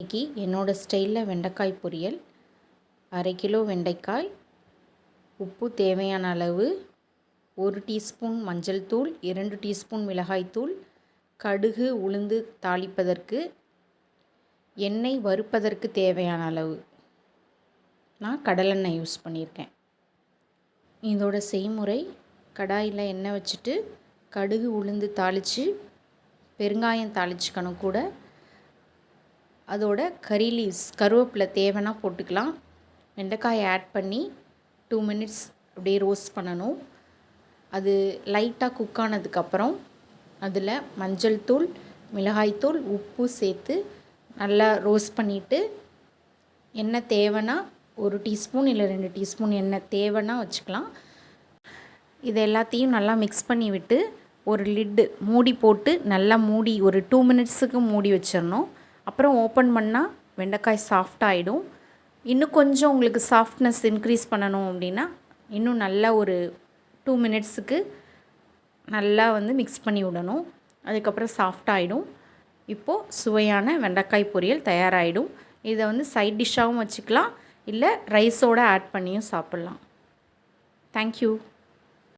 இன்றைக்கி என்னோடய ஸ்டைலில் வெண்டைக்காய் பொரியல். 1/2 கிலோ வெண்டைக்காய், உப்பு தேவையான அளவு, 1 டீஸ்பூன் மஞ்சள் தூள், 2 டீஸ்பூன் மிளகாய்த்தூள், கடுகு உளுந்து தாளிப்பதற்கு, எண்ணெய் வறுப்பதற்கு தேவையான அளவு. நான் கடலெண்ணெய் யூஸ் பண்ணியிருக்கேன். இதோட செய்முறை: கடாயில் எண்ணெய் வச்சுட்டு கடுகு உளுந்து தாளித்து பெருங்காயம் தாளிச்சுக்கணும். கூட அதோட கறி லீவ்ஸ் கருவேப்பிலை தேவைன்னா போட்டுக்கலாம். வெண்டைக்காயை ஆட் பண்ணி 2 மினிட்ஸ் அப்படியே ரோஸ்ட் பண்ணணும். அது லைட்டாக குக் ஆனதுக்கப்புறம் அதில் மஞ்சள் தூள், மிளகாய்த்தூள், உப்பு சேர்த்து நல்லா ரோஸ்ட் பண்ணிவிட்டு, எண்ணெய் தேவைன்னா 1 டீஸ்பூன் இல்லை 2 டீஸ்பூன் எண்ணெய் தேவைன்னா வச்சுக்கலாம். இது எல்லாத்தையும் நல்லா மிக்ஸ் பண்ணி விட்டு ஒரு லிட்டு மூடி போட்டு நல்லா மூடி ஒரு 2 மினிட்ஸுக்கு மூடி வச்சிடணும். அப்புறம் ஓப்பன் பண்ணால் வெண்டைக்காய் சாஃப்டாகிடும். இன்னும் கொஞ்சம் உங்களுக்கு சாஃப்ட்னஸ் இன்க்ரீஸ் பண்ணணும் அப்படின்னா இன்னும் நல்லா ஒரு 2 மினிட்ஸுக்கு நல்லா மிக்ஸ் பண்ணி விடணும். அதுக்கப்புறம் சாஃப்டாகிடும். இப்போது சுவையான வெண்டைக்காய் பொரியல் தயாராகிடும். இதை சைட் டிஷ்ஷாகவும் வச்சுக்கலாம், இல்லை ரைஸோடு ஆட் பண்ணியும் சாப்பிட்லாம். தேங்க்யூ.